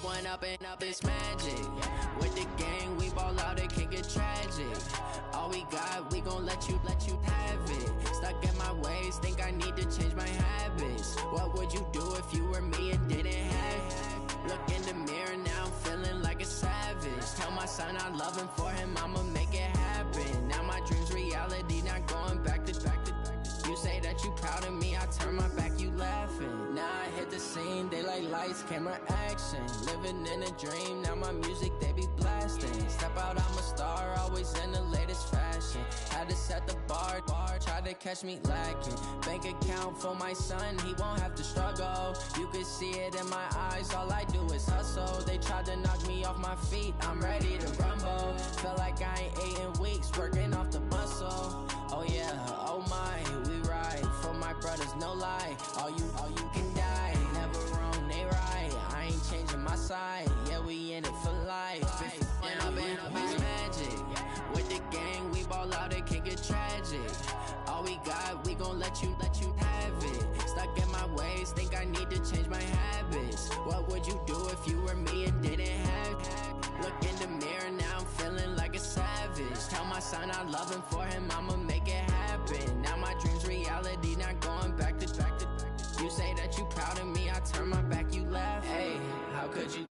one up and up, it's magic. With the gang, we ball out, it can get tragic. All we got, we gon' let you have it. Stuck in my ways, think I need to change my habits. What would you do if you were me and didn't have it? Look in the mirror now, I'm feeling like a savage. Tell my son I love him, for him I'ma make it happen. Now my dream's reality, not going back to. You say that you proud of me, I turn my back, you laughing. Now I hit the scene, they like lights, camera, action. Living in a dream, now my music, they be blasting. Step out, I'm a star, always in the latest fashion. Had to set the bar, try to catch me lacking. Bank account for my son, he won't have to struggle. You can see it in my eyes, all I do is hustle. They tried to knock me off my feet, I'm ready to rumble. Felt like I ain't ate in weeks, working off the muscle. Oh yeah, oh my, we ride for my brothers, no lie. All you can die, never wrong, they right. I ain't changing my side, yeah, we in it for life. And up it's magic. With the gang, we ball out, it can get tragic. All we got, we gon' let you have it. Stuck in my ways, think I need to change my habits. What would you do if you were me and didn't have it? Look in the mirror, now I'm feeling like a savage. Tell my son I love him, for him I'ma make it happen. Now my dream's reality, not going back to. You say that you proud of me, I turn my back, you laugh. Hey, how could you?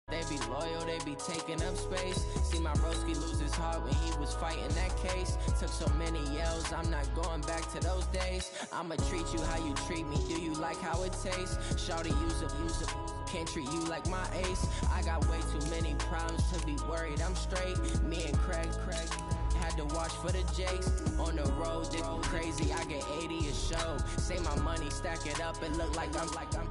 They be loyal, they be taking up space. See my broski lose his heart when he was fighting that case. Took so many yells, I'm not going back to those days. I'ma treat you how you treat me, do you like how it tastes? Shawty, use up, can't treat you like my ace. I got way too many problems to be worried, I'm straight. Me and Craig had to watch for the Jakes. On the road, they go crazy, I get 80 a show. Say my money, stack it up, it look like I'm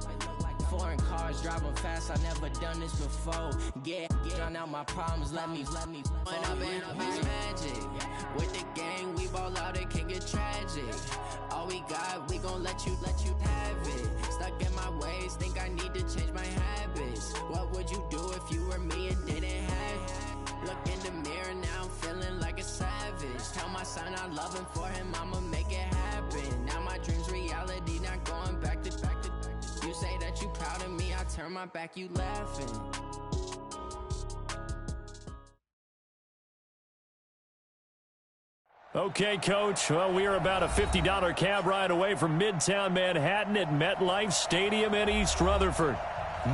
foreign cars, driving fast, I never done this before. Get drown out my problems, let me When up it's magic. With the gang, we ball out, it can get tragic. All we got, we gon' let you have it. Stuck in my ways, think I need to change my habits. What would you do if you were me and didn't have it? Look in the mirror, now I'm feeling like a savage. Tell my son I love him, for him I'ma make it happen. Now my dream's reality, not going back to. You say that you proud of me, I turn my back, you laughing. Okay, Coach. Well, we are about a $50 cab ride away from Midtown Manhattan at MetLife Stadium in East Rutherford.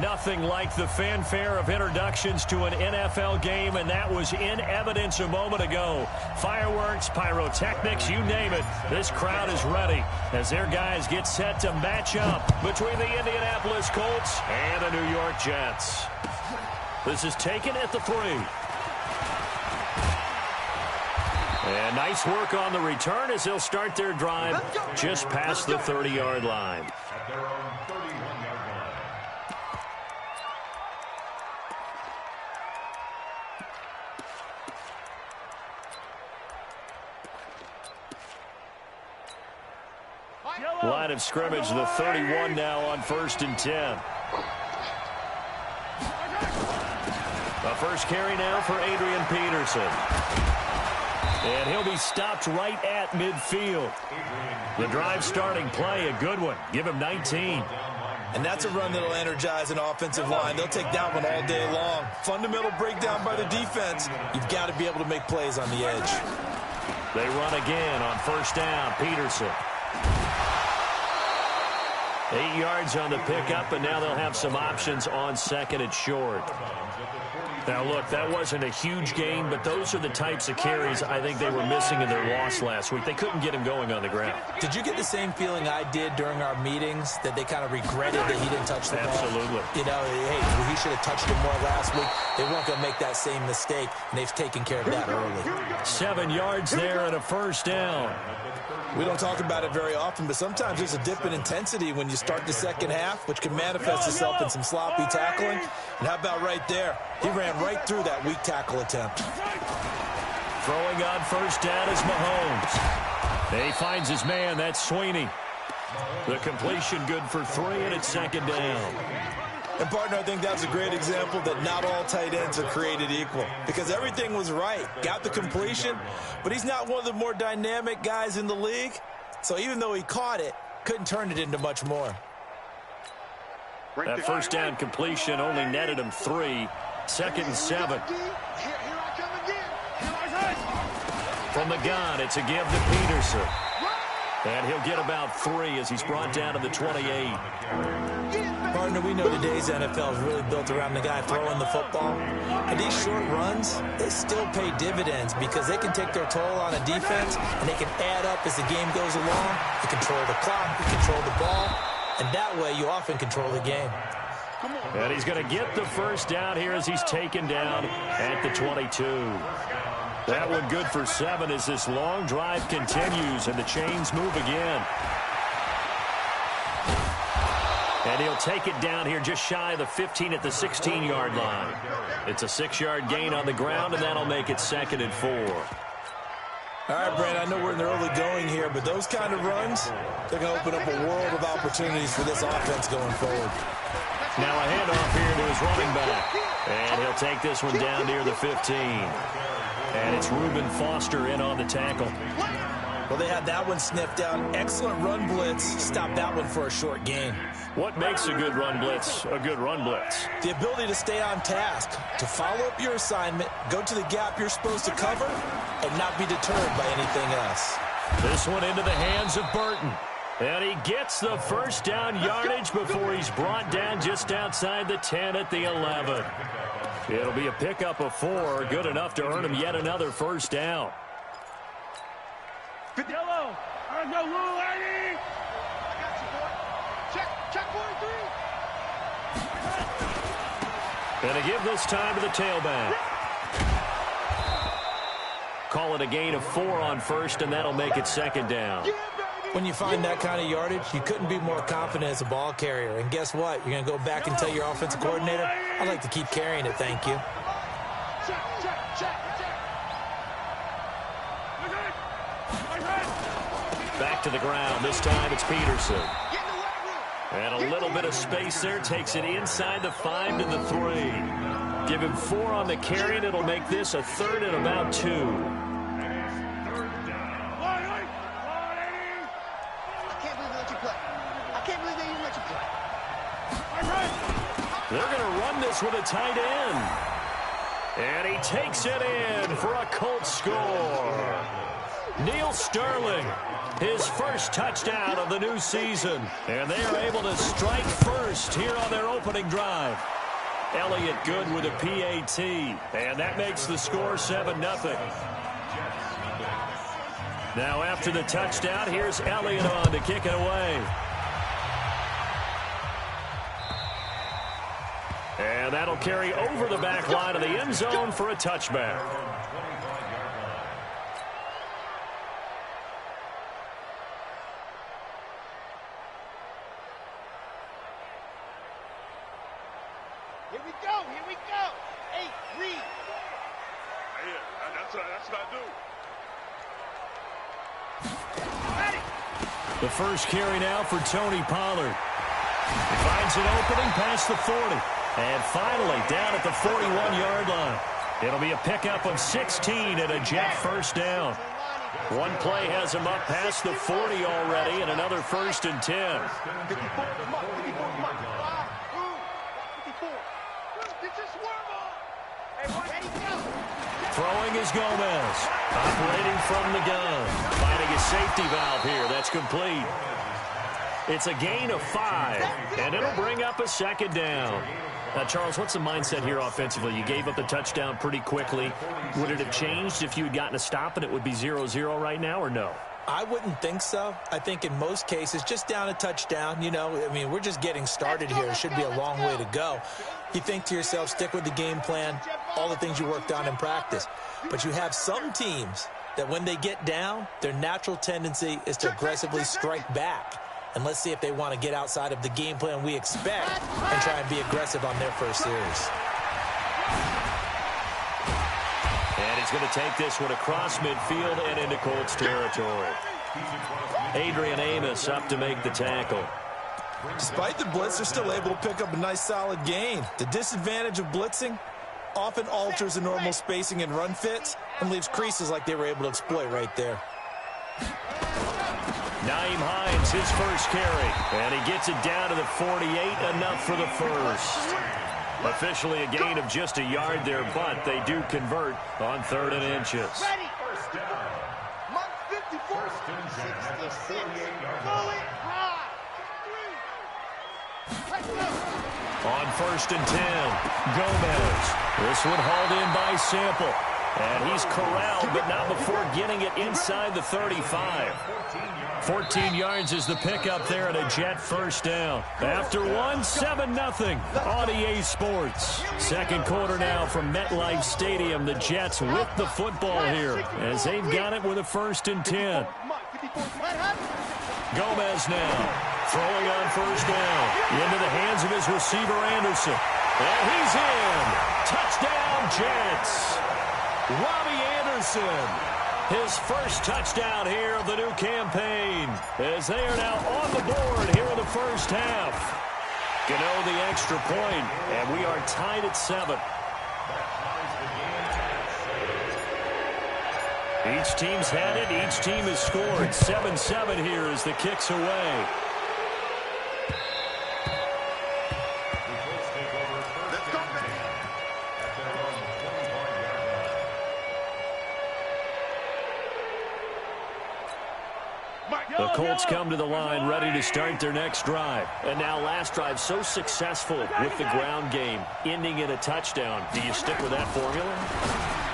Nothing like the fanfare of introductions to an NFL game, and that was in evidence a moment ago. Fireworks, pyrotechnics, you name it. This crowd is ready as their guys get set to match up between the Indianapolis Colts and the New York Jets. This is taken at the 3. And nice work on the return as they'll start their drive just past the 30-yard line. Line of scrimmage, the 31 now on 1st and 10. The first carry now for Adrian Peterson. And he'll be stopped right at midfield. The drive starting play, a good one. Give him 19. And that's a run that'll energize an offensive line. They'll take that one all day long. Fundamental breakdown by the defense. You've got to be able to make plays on the edge. They run again on 1st down. Peterson. 8 yards on the pickup, and now they'll have some options on 2nd and short. Now, look, that wasn't a huge gain, but those are the types of carries I think they were missing in their loss last week. They couldn't get him going on the ground. Did you get the same feeling I did during our meetings, that they kind of regretted that he didn't touch the ball? Absolutely. You know, hey, he should have touched it more last week. They weren't going to make that same mistake, and they've taken care of that early. 7 yards there and a 1st down. We don't talk about it very often, but sometimes there's a dip in intensity when you start the second half, which can manifest itself in some sloppy tackling. And how about right there? He ran right through that weak tackle attempt. Throwing on 1st down is Mahomes. And he finds his man, that's Sweeney. The completion good for 3, and it's 2nd down. And, partner, I think that's a great example that not all tight ends are created equal, because everything was right. Got the completion, but he's not one of the more dynamic guys in the league. So even though he caught it, couldn't turn it into much more. That first down completion only netted him 3. 2nd and 7. From the gun, it's a give to Peterson. And he'll get about 3 as he's brought down to the 28. Partner, we know today's NFL is really built around the guy throwing the football. And these short runs, they still pay dividends because they can take their toll on a defense, and they can add up as the game goes along. You control the clock, you control the ball, and that way you often control the game. And he's going to get the first down here as he's taken down at the 22. That one good for 7 as this long drive continues and the chains move again. And he'll take it down here just shy of the 15 at the 16-yard line. It's a 6-yard gain on the ground, and that'll make it 2nd and 4. All right, Brand, I know we're in the early going here, but those kind of runs, they're going to open up a world of opportunities for this offense going forward. Now a handoff here to his running back. And he'll take this one down near the 15. And it's Reuben Foster in on the tackle. Well, they had that one sniffed out. Excellent run blitz. Stopped that one for a short gain. What makes a good run blitz a good run blitz? The ability to stay on task, to follow up your assignment, go to the gap you're supposed to cover, and not be deterred by anything else. This one into the hands of Burton. And he gets the first down yardage before he's brought down just outside the 10 at the 11. It'll be a pickup of 4, good enough to earn him yet another first down. Yellow. Go, Lou, Eddie. I got you, boy. Check 43. And to give this time to the tailback. Call it a gain of 4 on first, and that'll make it 2nd down. When you find that kind of yardage, you couldn't be more confident as a ball carrier. And guess what? You're going to go back and tell your offensive coordinator, I'd like to keep carrying it, thank you. Back to the ground. This time it's Peterson. And a little bit of space there. Takes it inside the 5 to the 3. Give him 4 on the carry, and it'll make this a 3rd and about 2. They're going to run this with a tight end. And he takes it in for a Colts score. Neil Sterling, his first touchdown of the new season. And they are able to strike first here on their opening drive. Elliott good with a PAT. And that makes the score 7-0. Now after the touchdown, here's Elliott on to kick it away. And that'll carry over the back line of the end zone for a touchback. Here we go. Hey, read. Yeah, that's what I do. The first carry now for Tony Pollard. He finds an opening past the 40. And finally, down at the 41-yard line. It'll be a pickup of 16 and a jet first down. One play has him up past the 40 already, and another 1st and 10. Throwing is Gomez. Operating from the gun. Finding a safety valve here. That's complete. It's a gain of 5, and it'll bring up a 2nd down. Now, Charles, what's the mindset here offensively? You gave up the touchdown pretty quickly. Would it have changed if you had gotten a stop and it would be 0-0 right now, or no? I wouldn't think so. I think in most cases, just down a touchdown, you know, I mean, we're just getting started here. It should be a long way to go. You think to yourself, stick with the game plan, all the things you worked on in practice. But you have some teams that when they get down, their natural tendency is to aggressively strike back. And let's see if they want to get outside of the game plan we expect and try and be aggressive on their first series. And he's going to take this one across midfield and into Colts territory. Adrian Amos up to make the tackle. Despite the blitz, they're still able to pick up a nice solid gain. The disadvantage of blitzing often alters the normal spacing and run fits and leaves creases like they were able to exploit right there. Nyheim Hines, his first carry. And he gets it down to the 48, enough for the first. Officially a gain of just a yard there, but they do convert on 3rd and inches. Ready. First down. Mark 54. 66. Pull it high. On 1st and 10, Gomez. This one hauled in by Sample. And he's corralled, but not before getting it inside the 35. 14 yards is the pickup there and a Jet first down. After one, 7-0 on EA Sports. Second quarter now from MetLife Stadium. The Jets with the football here as they've got it with a 1st and 10. Gomez now throwing on 1st down into the hands of his receiver Anderson. And he's in. Touchdown Jets. Robbie Anderson, his first touchdown here of the new campaign, as they are now on the board here in the first half. Gano the extra point, and we are tied at 7. Each team's had it, each team has scored. 7-7 here as the kick's away. The Colts come to the line ready to start their next drive. And now last drive so successful with the ground game, ending in a touchdown. Do you stick with that formula?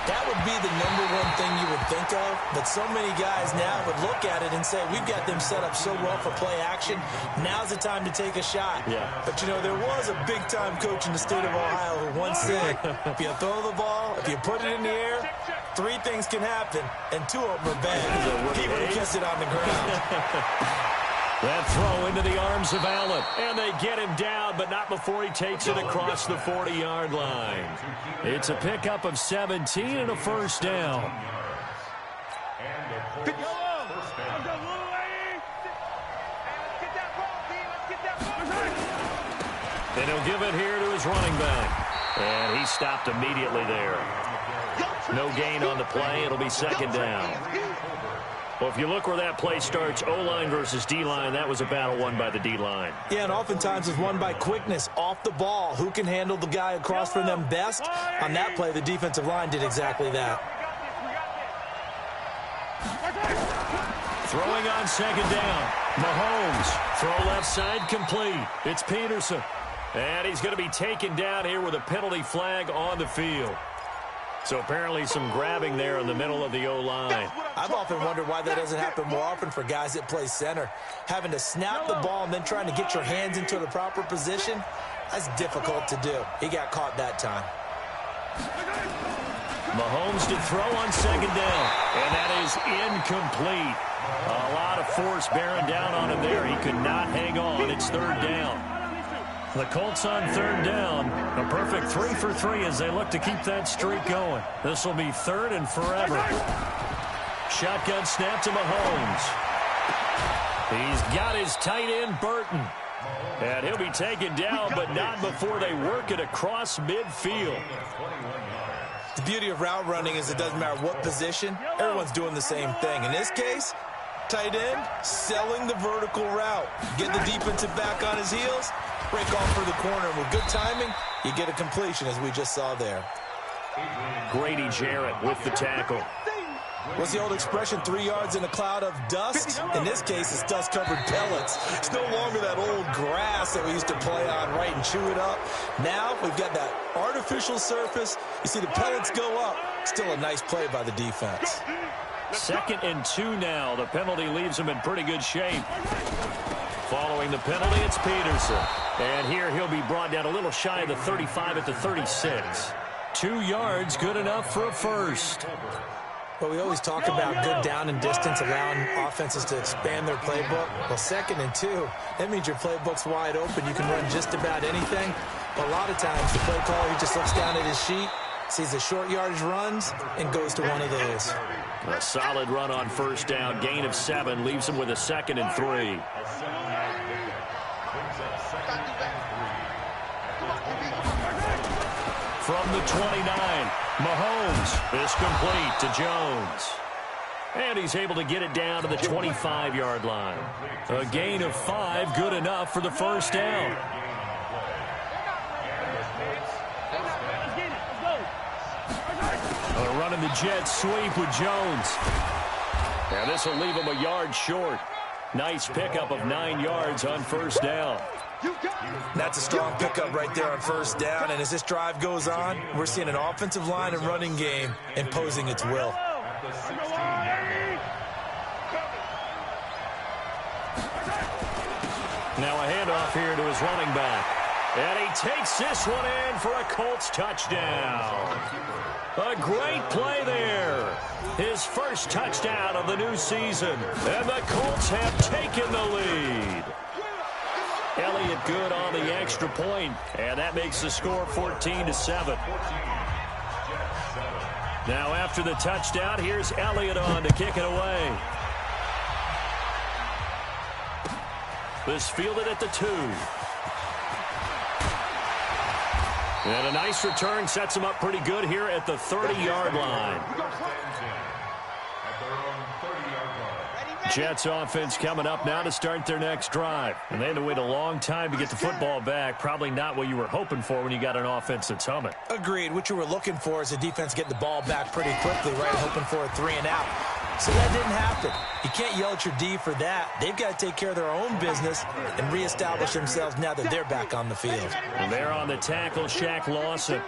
That would be the #1 thing you would think of, but so many guys now would look at it and say, we've got them set up so well for play action, now's the time to take a shot. Yeah. But, you know, there was a big-time coach in the state of Ohio who once said, if you throw the ball, if you put it in the air, 3 things can happen, and 2 of them are bad. He would have kept it on the ground. That throw into the arms of Allen, and they get him down, but not before he takes it across the 40-yard line. It's a pickup of 17 and a first down. And he'll give it here to his running back. And he stopped immediately there. No gain on the play. It'll be 2nd down. Well, if you look where that play starts, O-line versus D-line, that was a battle won by the D-line. Yeah, and oftentimes it's won by quickness off the ball. Who can handle the guy across from them best? On that play, the defensive line did exactly that. Throwing on 2nd down. Mahomes, throw left side complete. It's Peterson. And he's going to be taken down here with a penalty flag on the field. So apparently some grabbing there in the middle of the O-line. I've often wondered why that doesn't happen more often for guys that play center. Having to snap the ball and then trying to get your hands into the proper position, that's difficult to do. He got caught that time. Mahomes to throw on 2nd down, and that is incomplete. A lot of force bearing down on him there. He could not hang on. It's 3rd down. The Colts on 3rd down. A perfect 3 for 3 as they look to keep that streak going. This will be 3rd and forever. Shotgun snap to Mahomes. He's got his tight end, Burton. And he'll be taken down, but not before they work it across midfield. The beauty of route running is it doesn't matter what position. Everyone's doing the same thing. In this case, tight end selling the vertical route. Get the defensive back on his heels. Break off for the corner. With good timing, you get a completion, as we just saw there. Grady Jarrett with the tackle. What's the old expression, 3 yards in a cloud of dust? In this case, it's dust-covered pellets. It's no longer that old grass that we used to play on, right, and chew it up. Now we've got that artificial surface. You see the pellets go up. Still a nice play by the defense. 2nd and 2 now. The penalty leaves him in pretty good shape. Following the penalty, it's Peterson. And here he'll be brought down a little shy of the 35 at the 36. 2 yards, good enough for a first. Well, we always talk about good down and distance, allowing offenses to expand their playbook. Well, 2nd and 2, that means your playbook's wide open. You can run just about anything. But a lot of times, the play caller, he just looks down at his sheet, sees the short yardage runs, and goes to one of those. A solid run on 1st down. Gain of 7 leaves him with a 2nd and 3. From the 29, Mahomes is complete to Jones. And he's able to get it down to the 25-yard line. A gain of 5, good enough for the first down. Running the jet sweep with Jones. And this will leave him a yard short. Nice pickup of 9 yards on first down. That's a strong pickup right there on first down. And as this drive goes on, we're seeing an offensive line and running game imposing its will. Now a handoff here to his running back. And he takes this one in for a Colts touchdown. A great play there. His first touchdown of the new season. And the Colts have taken the lead. Elliott good on the extra point, and that makes the score 14-7. Now after the touchdown, here's Elliott on to kick it away. This fielded at the 2. And a nice return sets him up pretty good here at the 30-yard line. Jets offense coming up now to start their next drive. And they had to wait a long time to get the football back. Probably not what you were hoping for when you got an offense that's humming. Agreed. What you were looking for is the defense getting the ball back pretty quickly, right? Hoping for a 3 and out. So that didn't happen. You can't yell at your D for that. They've got to take care of their own business and reestablish themselves now that they're back on the field. And they're on the tackle, Shaq Lawson.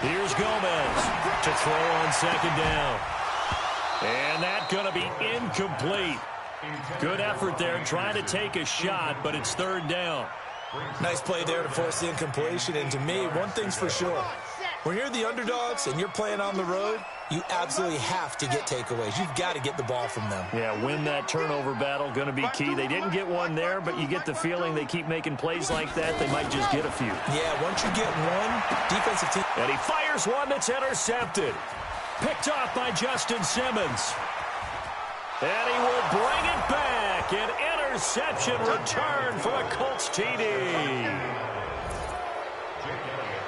Here's Gomez to throw on second down. And that's going to be incomplete. Good effort there trying to take a shot, but it's third down. Nice play there to force the incompletion. And to me, one thing's for sure. When you're the underdogs and you're playing on the road, you absolutely have to get takeaways. You've got to get the ball from them. Yeah, win that turnover battle, going to be key. They didn't get one there, but you get the feeling they keep making plays like that, they might just get a few. Yeah, once you get one, defensive team. And he fires one that's intercepted. Picked off by Justin Simmons. And he will bring it back. An interception return for a Colts TD.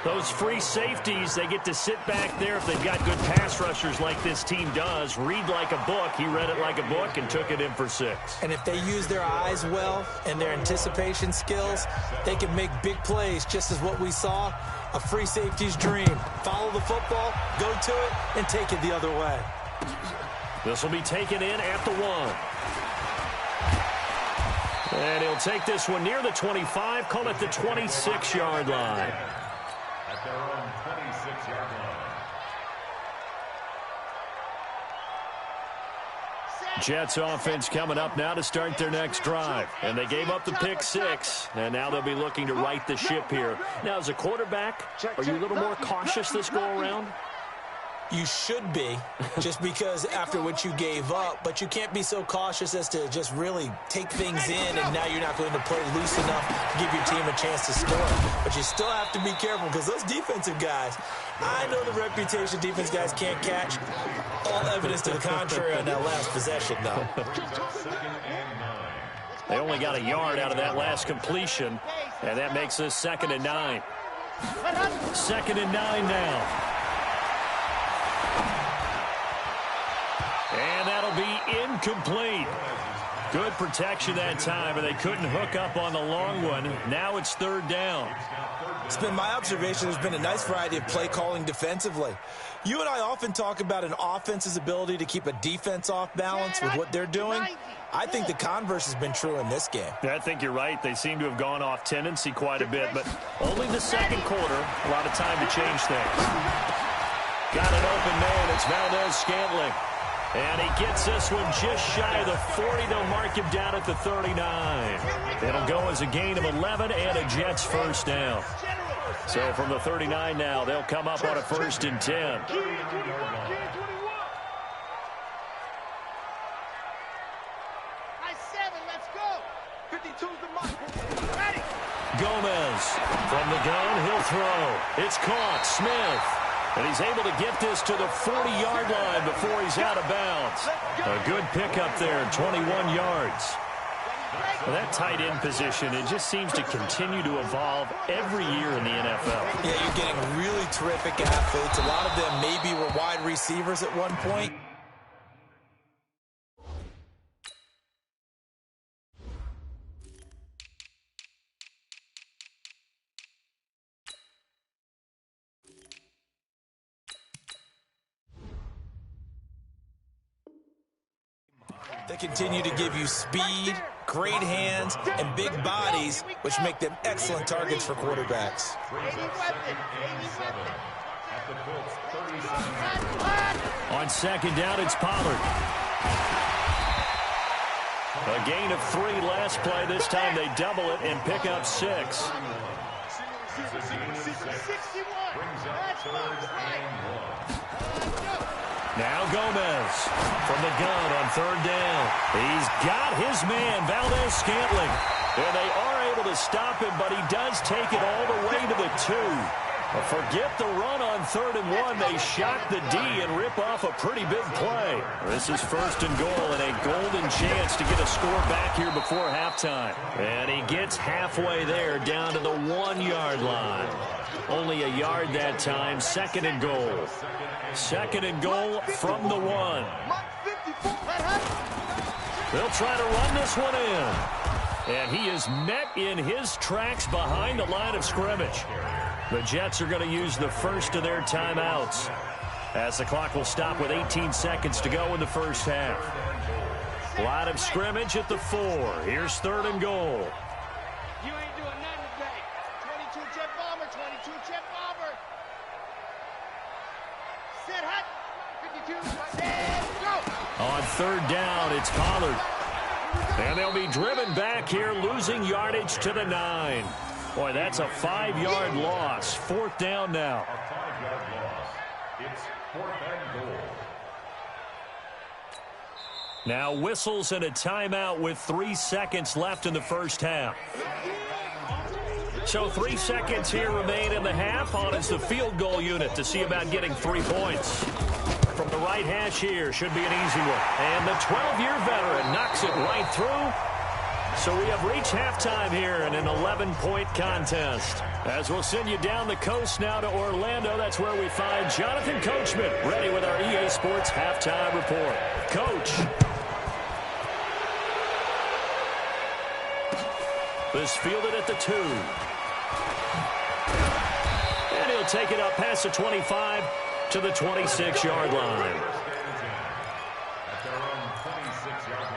Those free safeties, they get to sit back there if they've got good pass rushers like this team does. Read like a book. He read it like a book and took it in for 6. And if they use their eyes well and their anticipation skills, they can make big plays, just as what we saw. A free safety's dream. Follow the football, go to it, and take it the other way. This will be taken in at the 1. And he'll take this one near the 25, call it the 26-yard line. At their own 26-yard line. Jets offense coming up now to start their next drive. And they gave up the pick 6, and now they'll be looking to right the ship here. Now, as a quarterback, are you a little more cautious this go-around? You should be, just because after what you gave up, but you can't be so cautious as to just really take things in, and now you're not going to play loose enough to give your team a chance to score. But you still have to be careful, because those defensive guys, I know the reputation defense guys can't catch. All evidence to the contrary on that last possession, though. They only got a yard out of that last completion, and that makes this 2nd and 9. 2nd and 9 now. And that'll be incomplete. Good protection that time, and they couldn't hook up on the long one. Now it's 3rd down. It's been my observation there's been a nice variety of play calling defensively. You and I often talk about an offense's ability to keep a defense off balance with what they're doing. I think the converse has been true in this game. I think you're right. They seem to have gone off tendency quite a bit, but only the 2nd quarter. A lot of time to change things. Got an open man. It's Valdez-Scantling. And he gets this one just shy of the 40. They'll mark him down at the 39. It'll go as a gain of 11 and a Jets first down. So from the 39 now, they'll come up on a 1st and 10. Gomez from the gun, he'll throw. It's caught. Smith. And he's able to get this to the 40-yard line before he's out of bounds. A good pickup there, 21 yards. Well, that tight end position, it just seems to continue to evolve every year in the NFL. Yeah, you're getting really terrific athletes. A lot of them maybe were wide receivers at one point. They continue to give you speed, great hands, and big bodies, which make them excellent targets for quarterbacks. On second down, it's Pollard. A gain of 3 last play. This time they double it and pick up 6. Now Gomez from the gun on third down. He's got his man, Valdez-Scantling. And they are able to stop him, but he does take it all the way to the 2. Forget the run on 3rd and 1. They shock the D and rip off a pretty big play. This is 1st and goal and a golden chance to get a score back here before halftime. And he gets halfway there down to the 1-yard line. Only a yard that time. 2nd and goal. 2nd and goal from the 1. They'll try to run this one in. And he is met in his tracks behind the line of scrimmage. The Jets are going to use the first of their timeouts as the clock will stop with 18 seconds to go in the first half. Line of scrimmage at the 4. Here's 3rd and goal. You ain't doing nothing today. 22 jet bomber, 22 jet bomber. Set hot. 52, set, go. On 3rd down, it's Pollard. And they'll be driven back here, losing yardage to the 9. Boy, that's a 5-yard loss. 4th down now. A 5-yard loss. It's 4th and goal. Now whistles and a timeout with 3 seconds left in the first half. So 3 seconds here remain in the half. On is the field goal unit to see about getting 3 points. From the right hash here, should be an easy one. And the 12-year veteran knocks it right through. So we have reached halftime here in an 11-point contest. As we'll send you down the coast now to Orlando, that's where we find Jonathan Coachman ready with our EA Sports halftime report. Coach. This fielded at the 2. And he'll take it up past the 25 to the 26-yard line. At their own 26-yard line.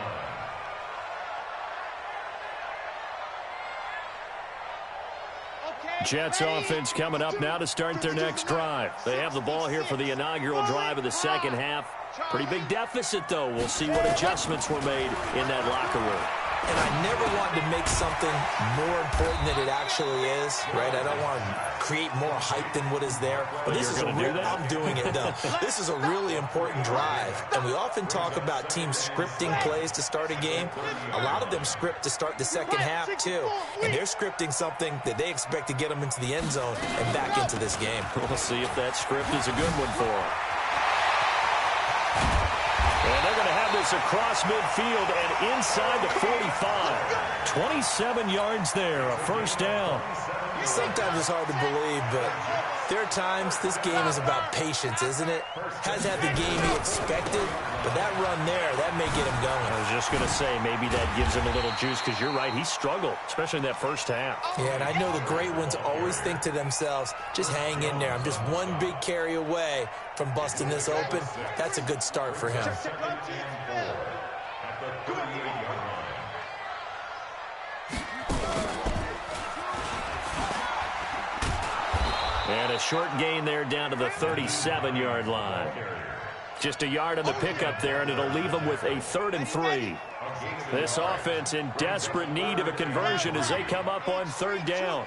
Jets offense coming up now to start their next drive. They have the ball here for the inaugural drive of the second half. Pretty big deficit, though. We'll see what adjustments were made in that locker room. And I never want to make something more important than it actually is, right? I don't want to create more hype than what is there. But this is I'm doing it, though. This is a really important drive. And we often talk about teams scripting plays to start a game. A lot of them script to start the second half, too. And they're scripting something that they expect to get them into the end zone and back into this game. We'll see if that script is a good one for them. And they're going to have this across midfield and inside the 45. 27 yards there, a first down. Sometimes it's hard to believe, but there are times this game is about patience, isn't it? Has had the game he expected, but that run there, that may get him going. I was just going to say, maybe that gives him a little juice, because you're right, he struggled, especially in that first half. Yeah, and I know the great ones always think to themselves, just hang in there. I'm just one big carry away from busting this open. That's a good start for him. And a short gain there down to the 37-yard line. Just a yard on the pickup there, and it'll leave them with a 3rd and 3. This offense in desperate need of a conversion as they come up on 3rd down.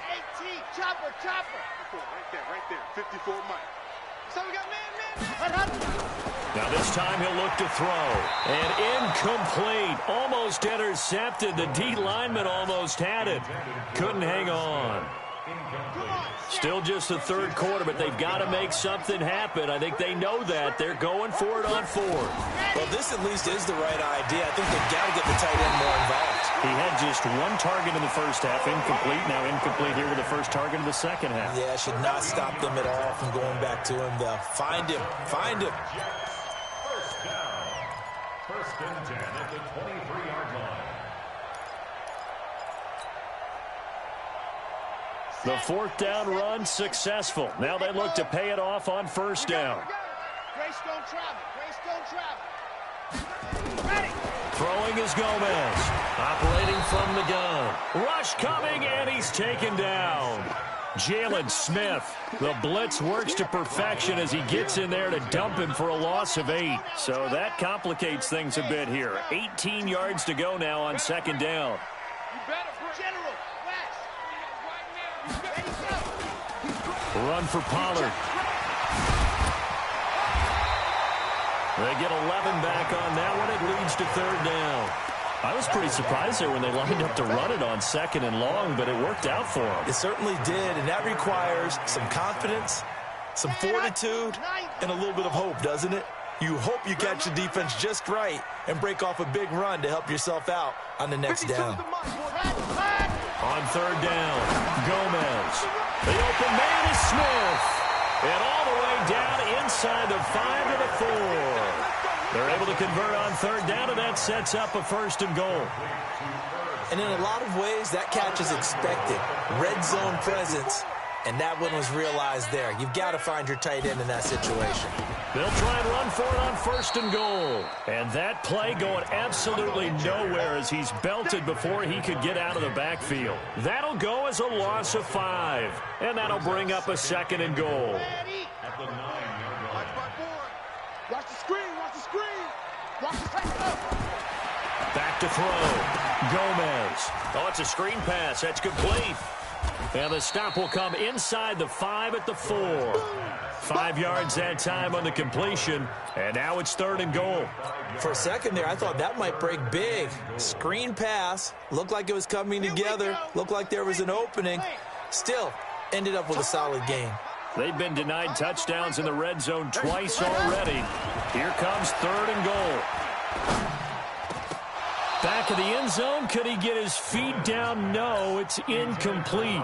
Chopper. Right there. 54 Mike. So we got man. Now this time he'll look to throw. And incomplete. Almost intercepted. The D lineman almost had it. Couldn't hang on. Still just the 3rd quarter, but they've got to make something happen. I think they know that. They're going for it on 4th. Well, this at least is the right idea. I think they've got to get the tight end more involved. He had just one target in the first half, incomplete. Now incomplete here with the first target of the second half. Yeah, should not stop them at all from going back to him. They'll find him. Find him. First down. First and 10 at the 23-yard line. The fourth down run successful. Now they look to pay it off on first down. Grace don't travel. Grace don't travel. Ready. Throwing is Gomez. Operating from the gun. Rush coming, and he's taken down. Jalen Smith. The blitz works to perfection as he gets in there to dump him for a loss of 8. So that complicates things a bit here. 18 yards to go now on second down. You better, General. West. Ready, go. Run for Pollard. They get 11 back on that one. It leads to third down. I was pretty surprised there when they lined up to run it on second and long, but it worked out for them. It certainly did, and that requires some confidence, some fortitude, and a little bit of hope, doesn't it? You hope you catch the defense just right and break off a big run to help yourself out on the next down. On third down, Gomez. The open man is Smith. And all the way down inside the 5 to the 4. They're able to convert on third down, and that sets up a first and goal. And in a lot of ways, that catch is expected. Red zone presence, and that one was realized there. You've got to find your tight end in that situation. They'll try and run for it on first and goal. And that play going absolutely nowhere as he's belted before he could get out of the backfield. That'll go as a loss of 5. And that'll bring up a second and goal. At the 9-yard line. Watch the screen. Watch the screen. Watch the screen. Back to throw. Gomez. Oh, it's a screen pass. That's complete. And the stop will come inside the 5 at the 4. 5 yards that time on the completion, and now it's third and goal. For a second there, I thought that might break big. Screen pass, looked like it was coming together, looked like there was an opening. Still, ended up with a solid gain. They've been denied touchdowns in the red zone twice already. Here comes third and goal. Back of the end zone, could he get his feet down? No, it's incomplete.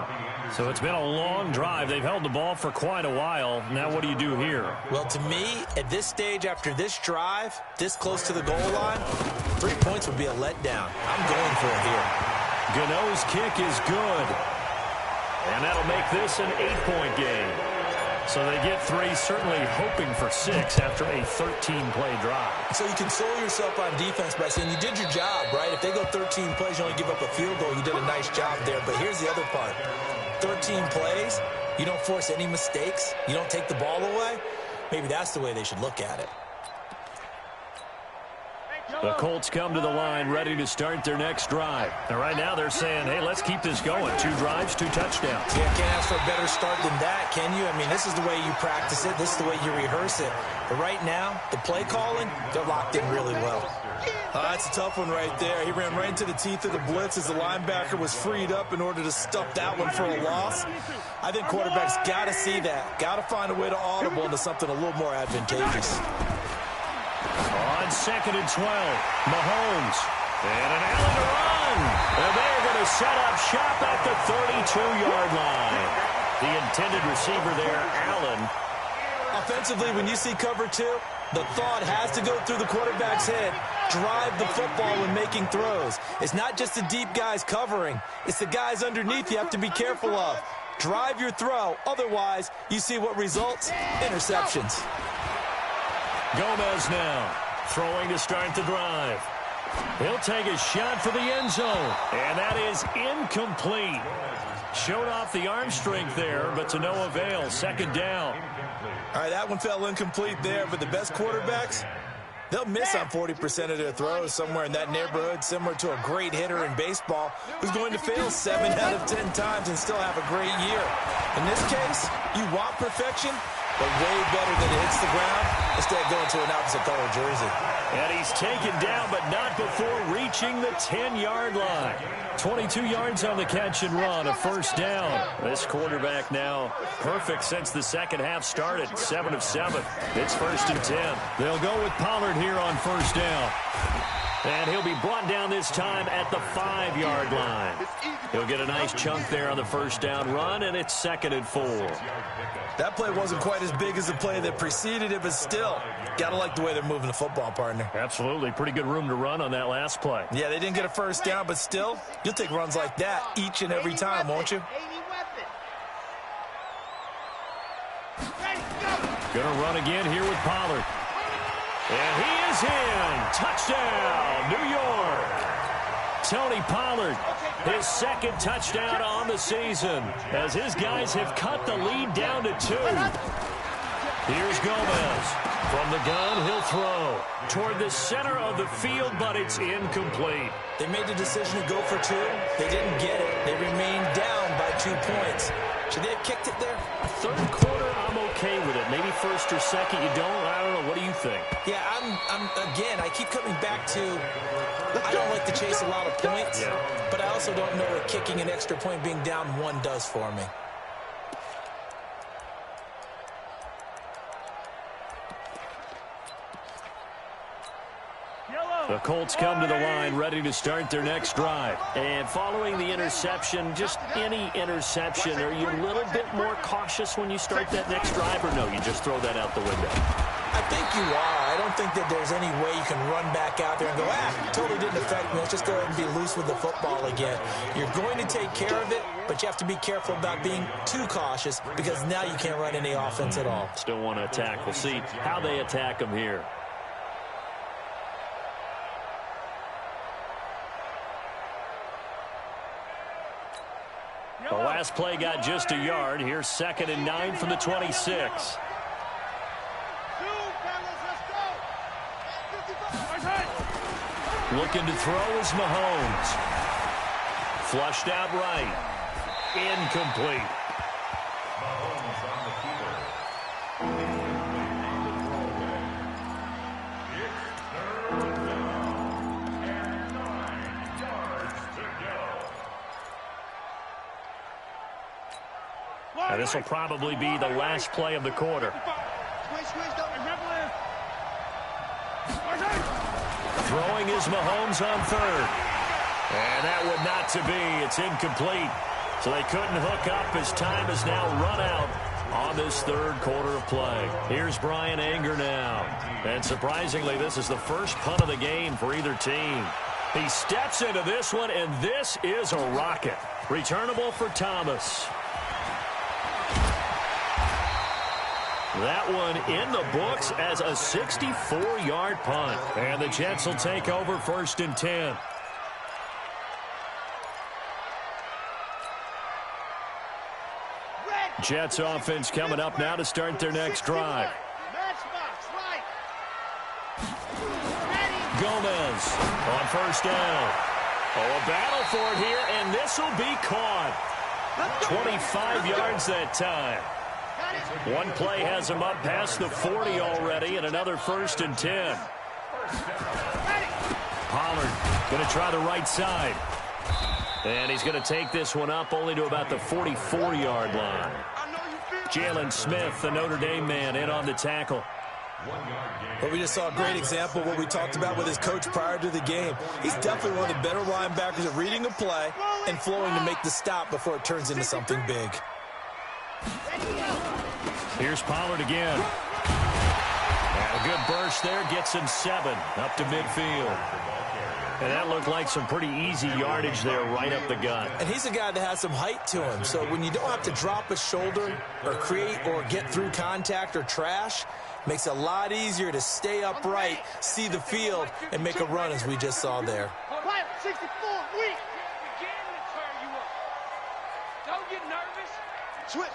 So it's been a long drive. They've held the ball for quite a while. Now what do you do here? Well, to me, at this stage after this drive, this close to the goal line, 3 points would be a letdown. I'm going for it here. Gano's kick is good. And that'll make this an 8-point game. So they get 3, certainly hoping for 6 after a 13-play drive. So you console yourself on defense by saying you did your job, right? If they go 13 plays, you only give up a field goal, you did a nice job there. But here's the other part. 13 plays, you don't force any mistakes, you don't take the ball away. Maybe that's the way they should look at it. The Colts come to the line ready to start their next drive. And right now they're saying, hey, let's keep this going. 2 drives, 2 touchdowns. Yeah, can't ask for a better start than that, can you? I mean, this is the way you practice it. This is the way you rehearse it. But right now, the play calling, they're locked in really well. That's a tough one right there. He ran right into the teeth of the blitz as the linebacker was freed up in order to stuff that one for a loss. I think quarterbacks got to see that. Got to find a way to audible into something a little more advantageous. On second and 12, Mahomes. And an alley to run. And they're going to set up shop at the 32-yard line. The intended receiver there, Allen. Offensively, when you see cover 2, the thought has to go through the quarterback's head. Drive the football when making throws. It's not just the deep guys covering. It's the guys underneath you have to be careful of. Drive your throw. Otherwise, you see what results? Interceptions. Gomez now throwing to start the drive. He'll take a shot for the end zone. And that is incomplete. Showed off the arm strength there, but to no avail. Second down. All right, that one fell incomplete there, but the best quarterbacks, they'll miss on 40% of their throws, somewhere in that neighborhood, similar to a great hitter in baseball who's going to fail 7 out of 10 times and still have a great year. In this case, you want perfection, but way better than it hits the ground instead of going to an opposite color jersey. And he's taken down, but not before reaching the 10-yard line. 22 yards on the catch and run, a first down. This quarterback now perfect since the second half started, 7 of 7. It's first and 10. They'll go with Pollard here on first down. And he'll be brought down this time at the 5-yard line. He'll get a nice chunk there on the first down run, and it's 2nd and 4. That play wasn't quite as big as the play that preceded it, but still, got to like the way they're moving the football, partner. Absolutely. Pretty good room to run on that last play. Yeah, they didn't get a first down, but still, you'll take runs like that each and every time, won't you? Gonna run again here with Pollard. And he is in. Touchdown, New York. Tony Pollard, his 2nd touchdown on the season, as his guys have cut the lead down to 2. Here's Gomez. From the gun, he'll throw toward the center of the field, but it's incomplete. They made the decision to go for 2. They didn't get it. They remained down by 2 points. Should they have kicked it there? 3rd quarter, I'm okay with it. Maybe 1st or 2nd, you don't. I don't know. What do you think? Yeah, again, I keep coming back to, I don't like to chase a lot of points, but I also don't know what kicking an extra point being down 1 does for me. The Colts come to the line ready to start their next drive. And following the interception, just any interception, are you a little bit more cautious when you start that next drive, or no, you just throw that out the window? I think you are. I don't think that there's any way you can run back out there and go, totally didn't affect me. Let's just go ahead and be loose with the football again. You're going to take care of it, but you have to be careful about being too cautious because now you can't run any offense at all. Still want to attack. We'll see how they attack them here. The last play got just a yard. Here's 2nd and 9 from the 26. Looking to throw is Mahomes. Flushed out right. Incomplete. Mahomes on the keeper. It's 3rd down and 9 yards to go. And this will probably be the last play of the quarter. Throwing is Mahomes on 3rd. And that would not to be. It's incomplete. So they couldn't hook up as time is now run out on this 3rd quarter of play. Here's Brian Anger now. And surprisingly, this is the first punt of the game for either team. He steps into this one, and this is a rocket. Returnable for Thomas. That one in the books as a 64-yard punt. And the Jets will take over 1st and 10. Jets offense coming up now to start their next drive. Gomez on 1st down. Oh, a battle for it here, and this will be caught. 25 yards that time. One play has him up past the 40 already, and another 1st and 10. Pollard going to try the right side. And he's going to take this one up only to about the 44-yard line. Jalen Smith, the Notre Dame man, in on the tackle. But we just saw a great example of what we talked about with his coach prior to the game. He's definitely one of the better linebackers at reading a play and flowing to make the stop before it turns into something big. Here's Pollard again. And a good burst there gets him 7 up to midfield. And that looked like some pretty easy yardage there right up the gut. And he's a guy that has some height to him. So when you don't have to drop a shoulder or create or get through contact or trash, makes it a lot easier to stay upright, see the field, and make a run as we just saw there. 64, weak. Don't get nervous. Switch.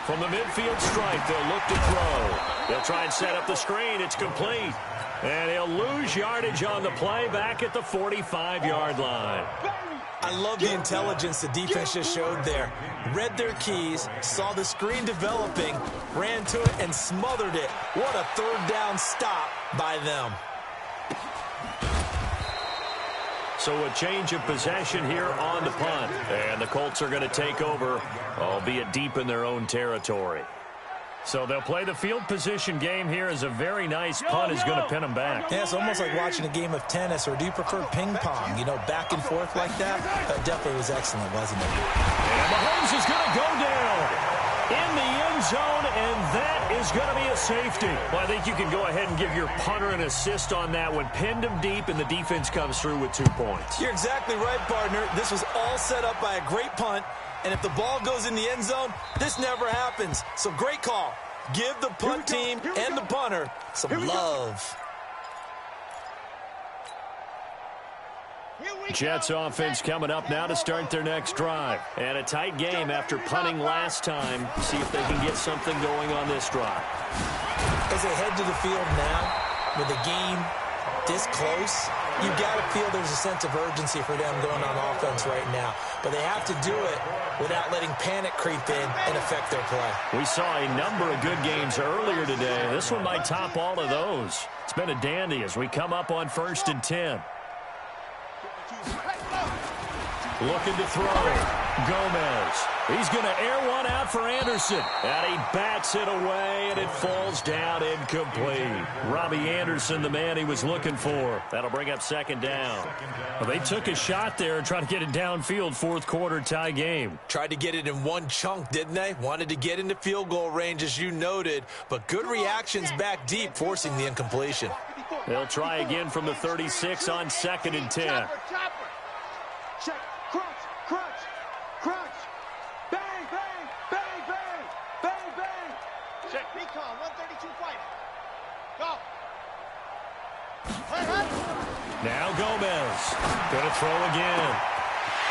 From the midfield stripe, they'll look to throw. They'll try and set up the screen. It's complete. And he'll lose yardage on the play back at the 45-yard line. I love the intelligence the defense just showed there. Read their keys, saw the screen developing, ran to it, and smothered it. What a 3rd down stop by them. So a change of possession here on the punt. And the Colts are going to take over, albeit deep in their own territory. So they'll play the field position game here as a very nice punt is going to pin them back. Yeah, it's almost like watching a game of tennis, or do you prefer ping pong? You know, back and forth like that? That definitely was excellent, wasn't it? And Mahomes is going to go down in the end zone, and that is going to be a safety. Well, I think you can go ahead and give your punter an assist on that one. Pinned him deep, and the defense comes through with 2 points. You're exactly right, partner. This was all set up by a great punt. And if the ball goes in the end zone, this never happens. So great call. Give the punt team and the punter some love. Jets offense coming up now to start their next drive. And a tight game after punting last time. See if they can get something going on this drive. As they head to the field now, with the game this close, you got to feel there's a sense of urgency for them going on offense right now. But they have to do it without letting panic creep in and affect their play. We saw a number of good games earlier today. This one might top all of those. It's been a dandy as we come up on 1st and 10. Looking to throw. Gomez. He's going to air one out for Anderson. And he bats it away, and it falls down incomplete. Robbie Anderson, the man he was looking for. That'll bring up 2nd down. Well, they took a shot there and tried to get it downfield. 4th quarter tie game. Tried to get it in one chunk, didn't they? Wanted to get into field goal range, as you noted. But good reactions back deep, forcing the incompletion. They'll try again from the 36 on 2nd and 10. Chopper. Check. Crunch. Crunch. Bang, bang, bang, bang, bang, bang. Check. Recon, 132 fighting. Go. Now Gomez. Going to throw again.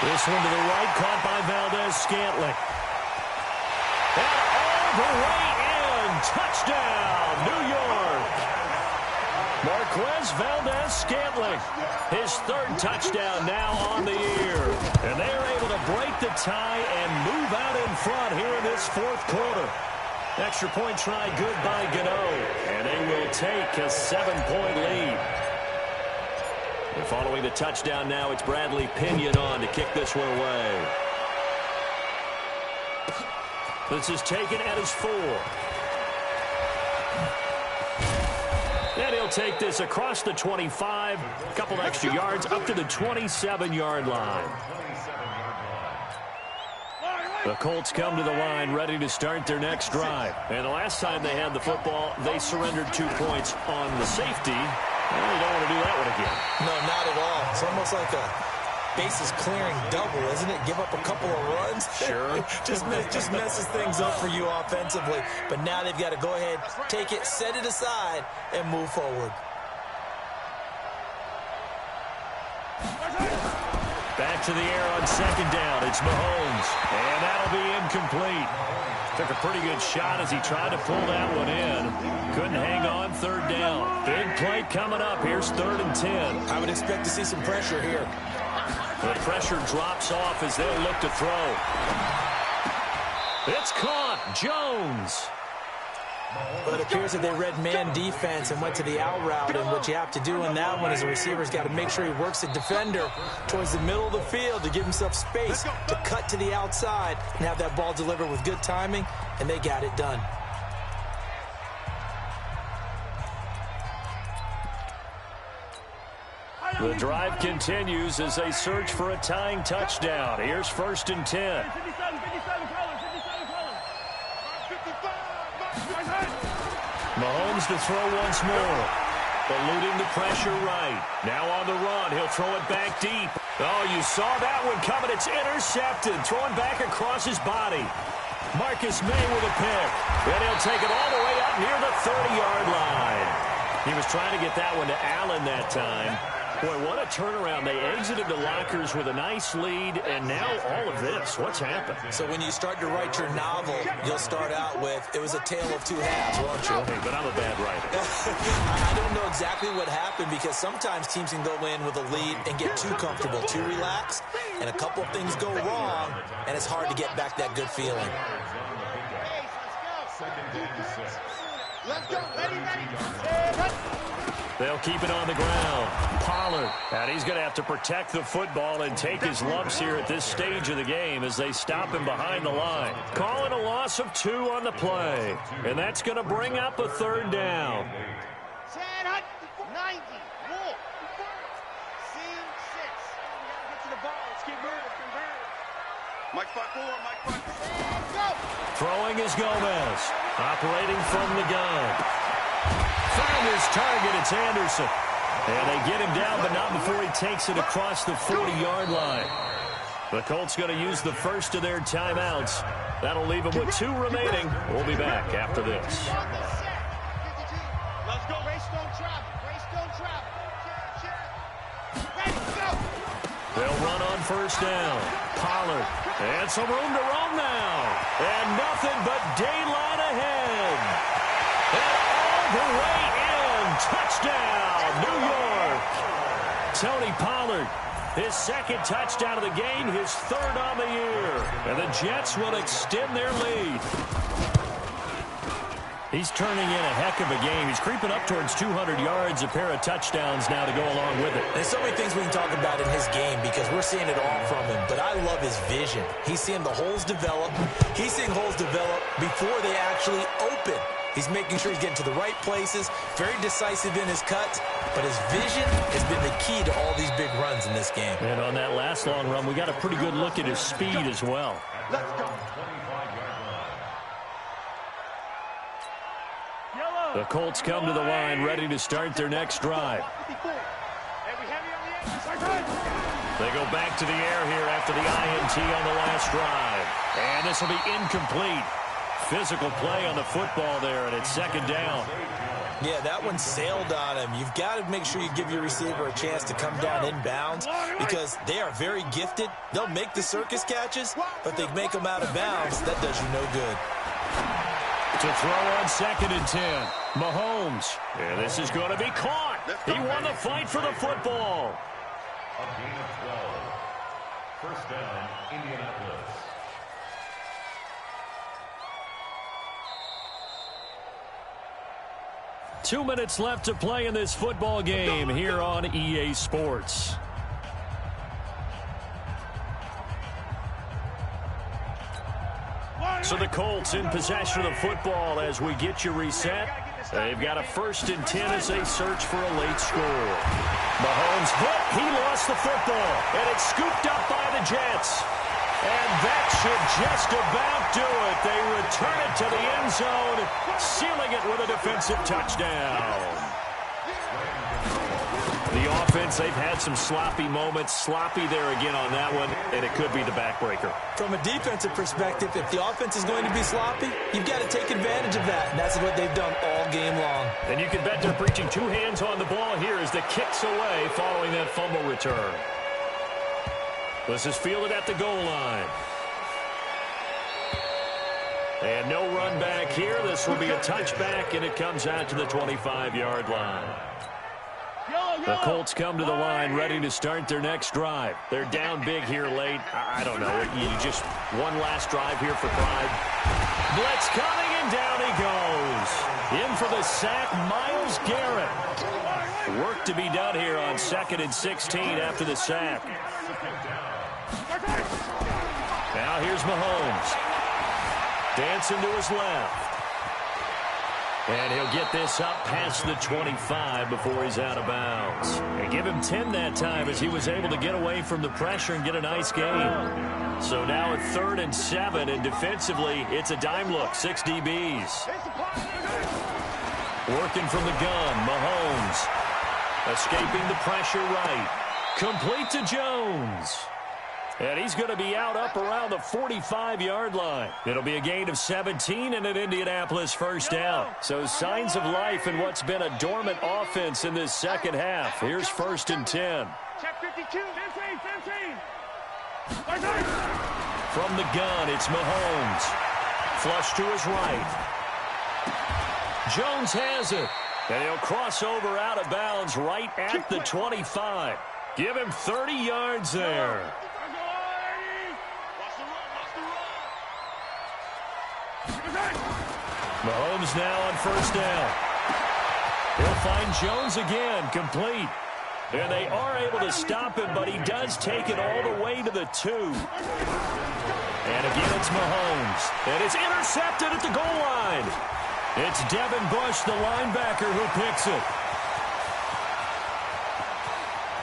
This one to the right, caught by Valdez-Scantling. And all the way in. Touchdown, New York. Marquez Valdez-Scantling, his 3rd touchdown now on the year. And they are able to break the tie and move out in front here in this 4th quarter. Extra point try good by Gano. And they will take a 7-point lead. And following the touchdown now, it's Bradley Pinion on to kick this one away. This is taken at his 4. And he'll take this across the 25, a couple extra yards, up to the 27-yard line. The Colts come to the line ready to start their next drive. And the last time they had the football, they surrendered 2 points on the safety. Well, they don't want to do that one again. No, not at all. It's almost like a bases clearing double, isn't it? Give up a couple of runs. Sure. just messes things up for you offensively. But now they've got to go ahead, take it, set it aside, and move forward. Back to the air on 2nd down. It's Mahomes. And that'll be incomplete. Took a pretty good shot as he tried to pull that one in. Couldn't hang on. 3rd down. Big play coming up. Here's 3rd and 10. I would expect to see some pressure here. The pressure drops off as they'll look to throw. It's caught. Jones. But it appears that they read man defense and went to the out route. And what you have to do in that one is a receiver's got to make sure he works the defender towards the middle of the field to give himself space to cut to the outside and have that ball delivered with good timing. And they got it done. The drive continues as they search for a tying touchdown. Here's 1st and 10. Mahomes to throw once more. Eluding the pressure right. Now on the run. He'll throw it back deep. Oh, you saw that one coming. It's intercepted. Throwing back across his body. Marcus May with a pick. And he'll take it all the way up near the 30-yard line. He was trying to get that one to Allen that time. Boy, what a turnaround. They exited the lockers with a nice lead, and now all of this. What's happened? So when you start to write your novel, you'll start out with, it was a tale of two halves, won't you? Hey, but I'm a bad writer. I don't know exactly what happened, because sometimes teams can go in with a lead and get too comfortable, too relaxed, and a couple of things go wrong, and it's hard to get back that good feeling. Let's go. Ready. They'll keep it on the ground. Pollard. And he's going to have to protect the football and take his lumps here at this stage of the game as they stop him behind the line. Calling a loss of 2 on the play. And that's going to bring up a 3rd down. 90. More. Scene 6. We got to get to the ball. Let's keep moving. Mike 5-4. Go. Throwing is Gomez. Operating from the gun. Found his target. It's Anderson. And they get him down, but not before he takes it across the 40-yard line. The Colts going to use the first of their timeouts. That'll leave them with 2 remaining. We'll be back after this. Let's go. Race don't travel. Ready, go. They'll run on 1st down. Pollard. And some room to roam now. And nothing but daylight ahead. And all the way in. Touchdown, New York. Tony Pollard, his 2nd touchdown of the game, his 3rd on the year. And the Jets will extend their lead. He's turning in a heck of a game. He's creeping up towards 200 yards, a pair of touchdowns now to go along with it. There's so many things we can talk about in his game because we're seeing it all from him, but I love his vision. He's seeing the holes develop. He's seeing holes develop before they actually open. He's making sure he's getting to the right places, very decisive in his cuts, but his vision has been the key to all these big runs in this game. And on that last long run, we got a pretty good look at his speed as well. Let's go. The Colts come to the line ready to start their next drive. They go back to the air here after the INT on the last drive. And this will be incomplete. Physical play on the football there, and it's 2nd down. Yeah, that one sailed on him. You've got to make sure you give your receiver a chance to come down inbounds because they are very gifted. They'll make the circus catches, but they make them out of bounds. That does you no good. To throw on 2nd and 10. Mahomes. And this is going to be caught. He won the fight for the football. A gain of 12. 1st down, Indianapolis. Two minutes left to play in this football game here on EA Sports. So the Colts in possession of the football as we get you reset. They've got a 1st and 10 as they search for a late score. Mahomes hit. He lost the football. And it's scooped up by the Jets. And that should just about do it. They return it to the end zone, sealing it with a defensive touchdown. The offense, they've had some sloppy moments. Sloppy there again on that one, and it could be the backbreaker. From a defensive perspective, if the offense is going to be sloppy, you've got to take advantage of that. And that's what they've done all game long. And you can bet they're preaching 2 hands on the ball here as the kick's away following that fumble return. This is fielded at the goal line. And no run back here. This will be a touchback, and it comes out to the 25-yard line. The Colts come to the line ready to start their next drive. They're down big here late. I don't know. You just one last drive here for pride. Blitz coming, and down he goes. In for the sack, Myles Garrett. Work to be done here on 2nd and 16 after the sack. Now here's Mahomes. Dancing to his left. And he'll get this up past the 25 before he's out of bounds. And give him 10 that time as he was able to get away from the pressure and get a nice gain. So now at 3rd and 7, and defensively, it's a dime look, 6 DBs. Working from the gun, Mahomes. Escaping the pressure right. Complete to Jones. And he's going to be out up around the 45-yard line. It'll be a gain of 17 and an Indianapolis 1st down. So signs of life in what's been a dormant offense in this second half. Here's 1st and 10. Check 52. 15. From the gun, it's Mahomes. Flush to his right. Jones has it. And he'll cross over out of bounds right at the 25. Give him 30 yards there. Mahomes now on first down. He'll find Jones again, complete. And they are able to stop him, but he does take it all the way to the 2. And again, it's Mahomes. And it's intercepted at the goal line. It's Devin Bush, the linebacker, who picks it.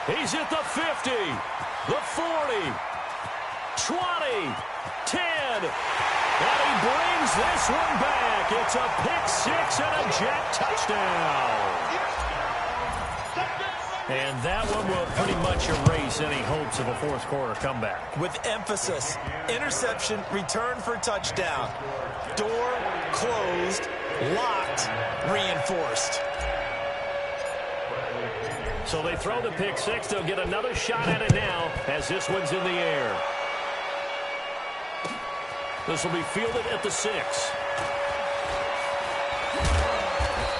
He's at the 50, the 40, 20, 10. And he brings this one back. It's a pick-6 and a Jet touchdown. And that one will pretty much erase any hopes of a fourth-quarter comeback. With emphasis, interception, return for touchdown. Door closed, locked, reinforced. So they throw the pick-6. They'll get another shot at it now as this one's in the air. This will be fielded at the 6.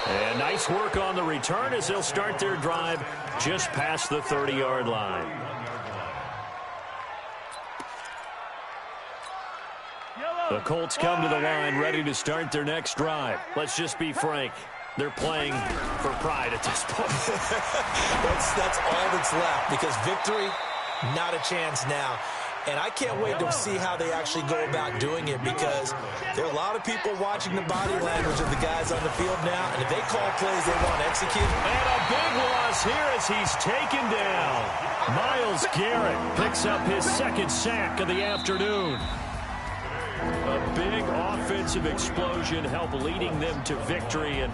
And nice work on the return as they'll start their drive just past the 30-yard line. The Colts come to the line ready to start their next drive. Let's just be frank. They're playing for pride at this point. That's all that's left, because victory, not a chance now. And I can't wait to see how they actually go about doing it, because there are a lot of people watching the body language of the guys on the field now, and if they call plays they want to execute. And a big loss here as he's taken down. Myles Garrett picks up his second sack of the afternoon. A big offensive explosion helped leading them to victory, and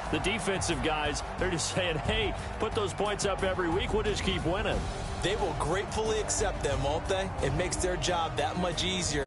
the defensive guys, they're just saying, hey, put those points up every week, we'll just keep winning. They will gratefully accept them, won't they? It makes their job that much easier.